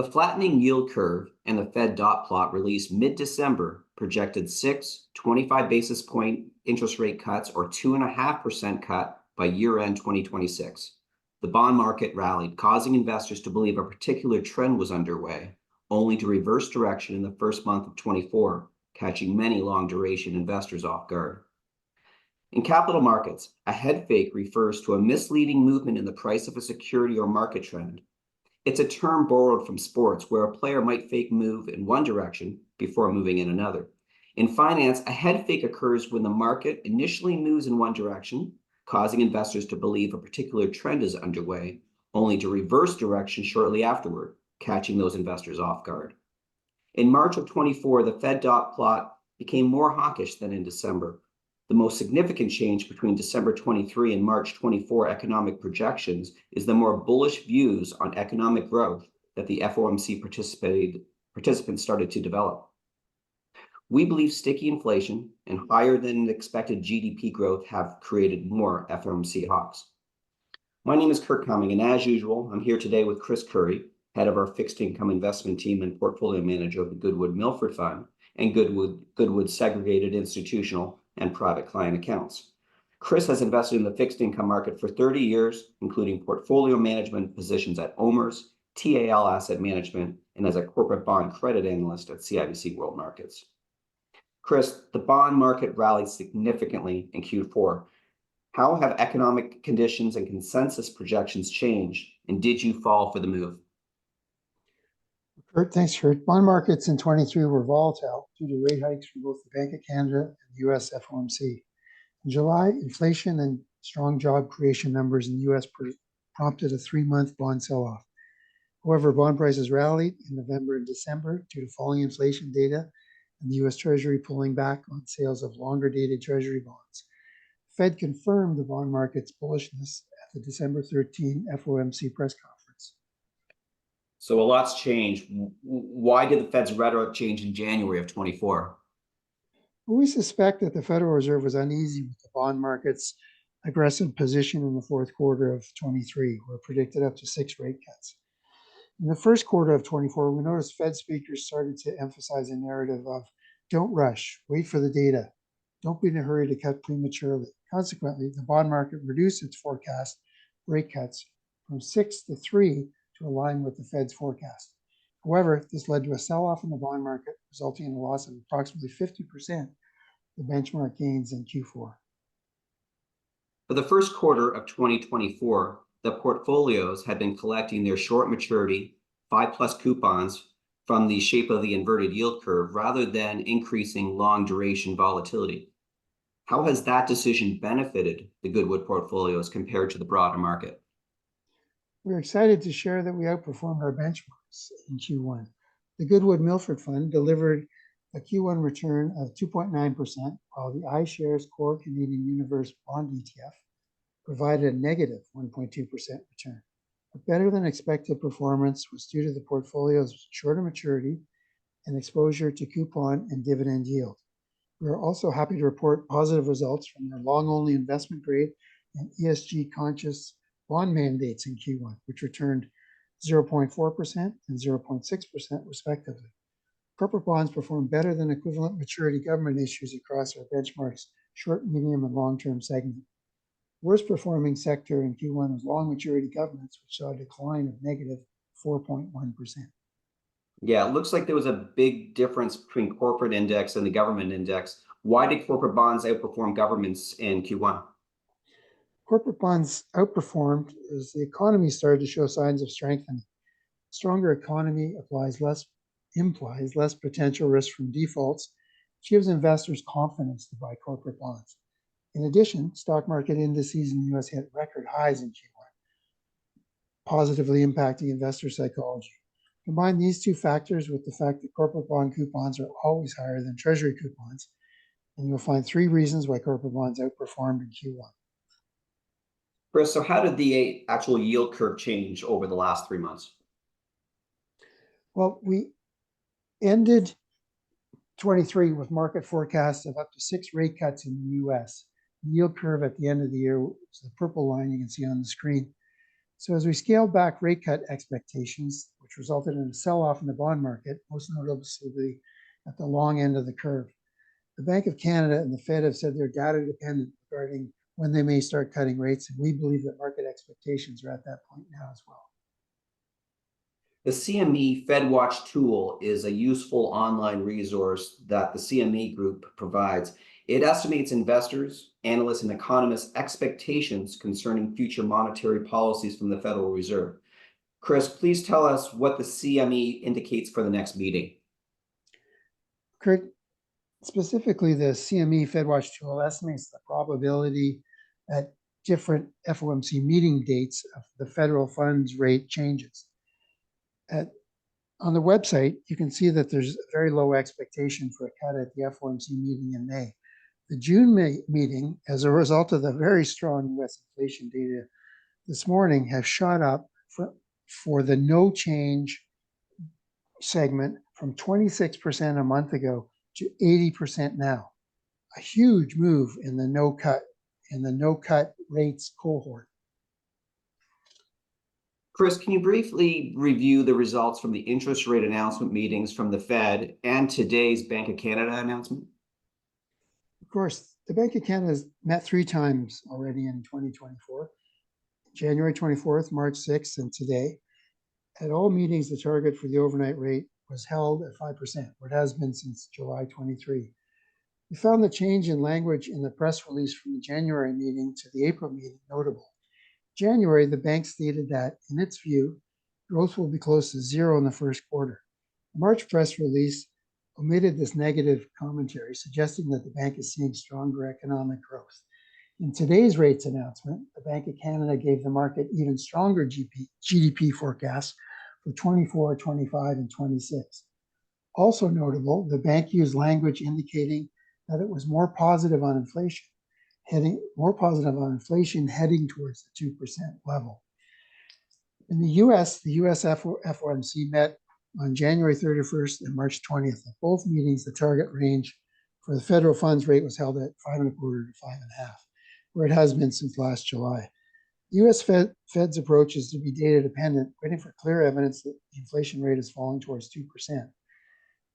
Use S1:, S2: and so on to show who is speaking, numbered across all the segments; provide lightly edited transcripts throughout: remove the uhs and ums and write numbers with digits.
S1: The flattening yield curve and the Fed dot plot released mid-December projected 25 basis point interest rate cuts or 2.5% cut by year-end 2026. The bond market rallied, causing investors to believe a particular trend was underway, only to reverse direction in the first month of 24, catching many long-duration investors off guard. In capital markets, a head fake refers to a misleading movement in the price of a security or market trend. It's a term borrowed from sports where a player might fake move in one direction before moving in another. In finance, a head fake occurs when the market initially moves in one direction, causing investors to believe a particular trend is underway, only to reverse direction shortly afterward, catching those investors off guard. In March of 24, the Fed dot plot became more hawkish than in December. The most significant change between December 23 and March 24 economic projections is the more bullish views on economic growth that the FOMC participants started to develop. We believe sticky inflation and higher than expected GDP growth have created more FOMC hawks. My name is Curt Cumming, and as usual, I'm here today with Chris Currie, head of our fixed income investment team and portfolio manager of the Goodwood Milford Fund and Goodwood Segregated Institutional and Private Client Accounts. Chris has invested in the fixed income market for 30 years, including portfolio management positions at OMERS, TAL Asset Management, and as a corporate bond credit analyst at CIBC World Markets. Chris, the bond market rallied significantly in Q4. How have economic conditions and consensus projections changed, and did you fall for the move?
S2: Curt, thanks, Curt. Bond markets in 23 were volatile due to rate hikes from both the Bank of Canada and the US FOMC. In July, inflation and strong job creation numbers in the US prompted a 3-month bond sell-off. However, bond prices rallied in November and December due to falling inflation data and the US Treasury pulling back on sales of longer-dated Treasury bonds. The Fed confirmed the bond market's bullishness at the December 13 FOMC press conference.
S1: So a lot's changed. Why did the Fed's rhetoric change in January of 24?
S2: We suspect that the Federal Reserve was uneasy with the bond market's aggressive position in the fourth quarter of 23, where it predicted up to 6 rate cuts. In the first quarter of 24, we noticed Fed speakers started to emphasize a narrative of don't rush, wait for the data, don't be in a hurry to cut prematurely. Consequently, the bond market reduced its forecast rate cuts from 6 to 3 to align with the Fed's forecast. However, this led to a sell-off in the bond market, resulting in a loss of approximately 50% of the benchmark gains in Q4.
S1: For the first quarter of 2024, the portfolios had been collecting their short maturity 5+ coupons from the shape of the inverted yield curve rather than increasing long duration volatility. How has that decision benefited the Goodwood portfolios compared to the broader market?
S2: We're excited to share that we outperformed our benchmarks in Q1. The Goodwood Milford Fund delivered a Q1 return of 2.9%, while the iShares Core Canadian Universe Bond ETF provided a negative 1.2% return. A better than expected performance was due to the portfolio's shorter maturity and exposure to coupon and dividend yield. We are also happy to report positive results from our long-only investment grade and ESG-conscious bond mandates in Q1, which returned 0.4% and 0.6% respectively. Corporate bonds performed better than equivalent maturity government issues across our benchmarks short, medium, and long-term segment. Worst performing sector in Q1 was long maturity governments, which saw a decline of negative 4.1%.
S1: Yeah, it looks like there was a big difference between corporate index and the government index. Why did corporate bonds outperform governments in Q1?
S2: Corporate bonds outperformed as the economy started to show signs of strengthening. A stronger economy implies less potential risk from defaults, which gives investors confidence to buy corporate bonds. In addition, stock market indices in the US hit record highs in Q1, positively impacting investor psychology. Combine these two factors with the fact that corporate bond coupons are always higher than Treasury coupons, and you'll find 3 reasons why corporate bonds outperformed in Q1.
S1: Chris, so how did the actual yield curve change over the last 3 months?
S2: Well, we ended 23 with market forecasts of up to 6 rate cuts in the US. The yield curve at the end of the year was the purple line you can see on the screen. So as we scaled back rate cut expectations, which which resulted in a sell-off in the bond market, most noticeably at the long end of the curve. The Bank of Canada and the Fed have said they're data dependent regarding when they may start cutting rates, and we believe that market expectations are at that point now as well.
S1: The CME FedWatch tool is a useful online resource that the CME group provides. It estimates investors, analysts, and economists' expectations concerning future monetary policies from the Federal Reserve. Chris, please tell us what the CME indicates for the next meeting.
S2: Curt, specifically, the CME FedWatch tool estimates the probability at different FOMC meeting dates of the federal funds rate changes. On the website, you can see that there's a very low expectation for a cut at the FOMC meeting in May. The June meeting, as a result of the very strong US inflation data this morning, has shot up for the no change segment from 26% a month ago to 80% now. A huge move in the no cut rates cohort.
S1: Chris, can you briefly review the results from the interest rate announcement meetings from the Fed and today's Bank of Canada announcement?
S2: Of course, the Bank of Canada has met 3 times already in 2024, January 24th, March 6th, and today. At all meetings, the target for the overnight rate was held at 5%, where it has been since July 23. We found the change in language in the press release from the January meeting to the April meeting notable. January, the bank stated that, in its view, growth will be close to 0 in the first quarter. The March press release omitted this negative commentary, suggesting that the bank is seeing stronger economic growth. In today's rates announcement, the Bank of Canada gave the market even stronger GDP forecasts for 24, 25, and 26. Also notable, the bank used language indicating that it was more positive on inflation, heading towards the 2% level. In the US, the US FOMC met on January 31st and March 20th. At both meetings, the target range for the federal funds rate was held at 5.25 to 5.5, where it has been since last July. The US Fed's approach is to be data dependent, waiting for clear evidence that the inflation rate is falling towards 2%.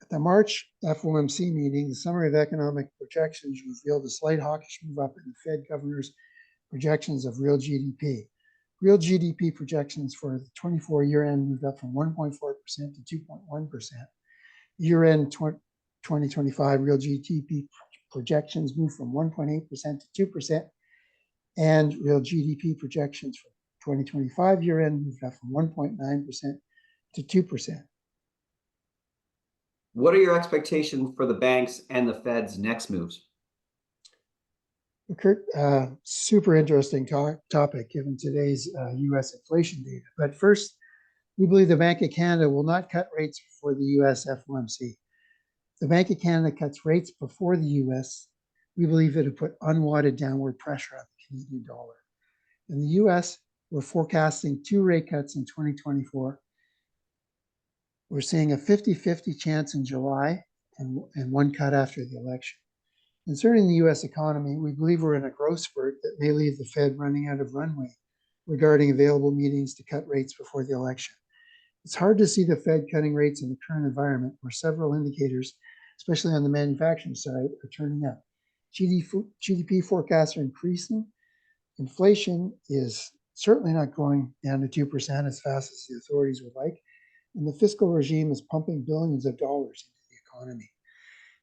S2: At the March FOMC meeting, the summary of economic projections revealed a slight hawkish move up in the Fed governor's projections of real GDP. Real GDP projections for the 24 year-end moved up from 1.4% to 2.1%. Year-end 2025 real GDP projections moved from 1.8% to 2%, and real GDP projections for 2025 year-end moved up from 1.9% to 2%.
S1: What are your expectations for the banks and the Fed's next moves?
S2: Curt, super interesting topic given today's US inflation data. But first, we believe the Bank of Canada will not cut rates before the US FOMC. If the Bank of Canada cuts rates before the US, we believe it'll put unwanted downward pressure on the Canadian dollar. In the US, we're forecasting 2 rate cuts in 2024. We're seeing a 50-50 chance in July and 1 cut after the election. Concerning the US economy, we believe we're in a growth spurt that may leave the Fed running out of runway regarding available meetings to cut rates before the election. It's hard to see the Fed cutting rates in the current environment where several indicators, especially on the manufacturing side, are turning up. GDP forecasts are increasing. Inflation is certainly not going down to 2% as fast as the authorities would like. And the fiscal regime is pumping billions of dollars into the economy.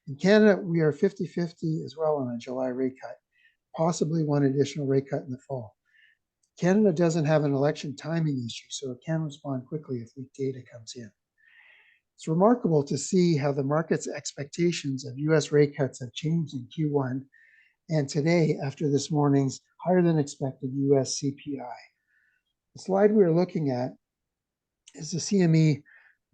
S2: In Canada, we are 50-50 as well on a July rate cut, possibly 1 additional rate cut in the fall. Canada doesn't have an election timing issue, so it can respond quickly if weak data comes in. It's remarkable to see how the market's expectations of US rate cuts have changed in Q1 and today after this morning's higher than expected US CPI. The slide we're looking at is the CME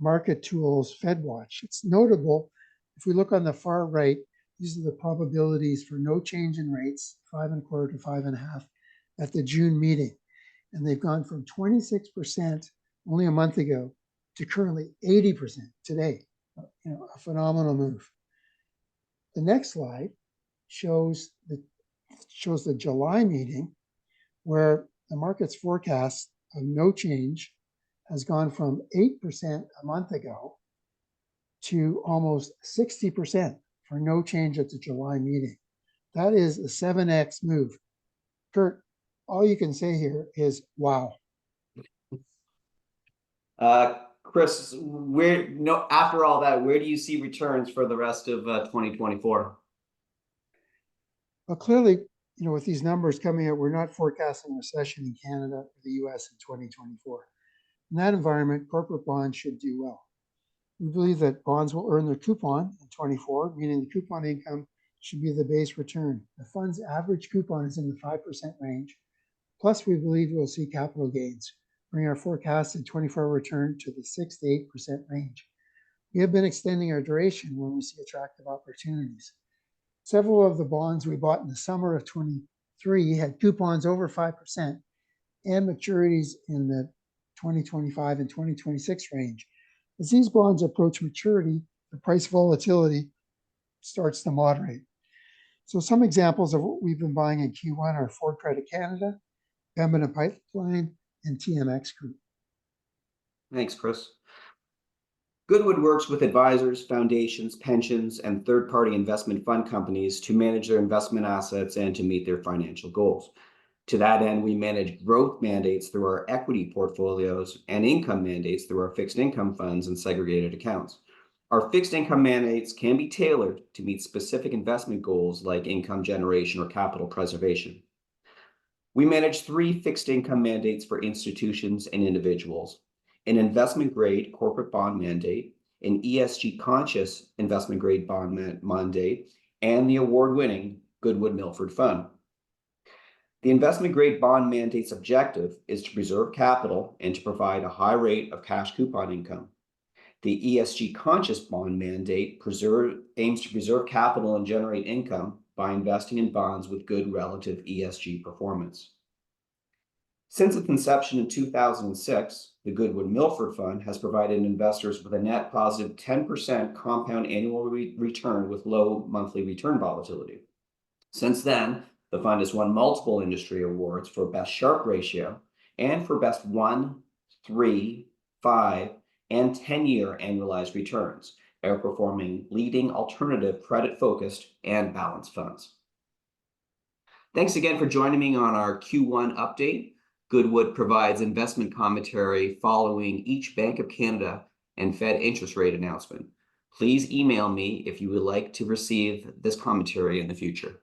S2: Market Tools FedWatch. It's notable, if we look on the far right, these are the probabilities for no change in rates, 5.25 to 5.5 at the June meeting. And they've gone from 26% only a month ago to currently 80% today. A phenomenal move. The next slide shows the July meeting where the market's forecast of no change has gone from 8% a month ago to almost 60% for no change at the July meeting. That is a 7x move. Curt, all you can say here is wow.
S1: Chris, after all that, where do you see returns for the rest of 2024?
S2: Well, clearly, with these numbers coming out, we're not forecasting a recession in Canada or the US in 2024. In that environment, corporate bonds should do well. We believe that bonds will earn their coupon in 24, meaning the coupon income should be the base return. The fund's average coupon is in the 5% range. Plus, we believe we'll see capital gains, bring our forecasted 24 return to the 6 to 8% range. We have been extending our duration when we see attractive opportunities. Several of the bonds we bought in the summer of 23 had coupons over 5% and maturities in the 2025 and 2026 range. As these bonds approach maturity, the price volatility starts to moderate. So some examples of what we've been buying in Q1 are Ford Credit Canada, Pembina Pipeline, and TMX Group.
S1: Thanks, Chris. Goodwood works with advisors, foundations, pensions, and third-party investment fund companies to manage their investment assets and to meet their financial goals. To that end, we manage growth mandates through our equity portfolios and income mandates through our fixed income funds and segregated accounts. Our fixed income mandates can be tailored to meet specific investment goals like income generation or capital preservation. We manage 3 fixed income mandates for institutions and individuals: an investment grade corporate bond mandate, an ESG conscious investment grade bond mandate, and the award-winning Goodwood Milford Fund. The investment grade bond mandate's objective is to preserve capital and to provide a high rate of cash coupon income. The ESG conscious bond mandate aims to preserve capital and generate income by investing in bonds with good relative ESG performance. Since its inception in 2006, the Goodwood Milford Fund has provided investors with a net positive 10% compound annual return with low monthly return volatility. Since then, the fund has won multiple industry awards for Best Sharpe Ratio and for Best 1, 3, 5, and 10-year annualized returns, outperforming leading alternative credit-focused and balanced funds. Thanks again for joining me on our Q1 update. Goodwood provides investment commentary following each Bank of Canada and Fed interest rate announcement. Please email me if you would like to receive this commentary in the future.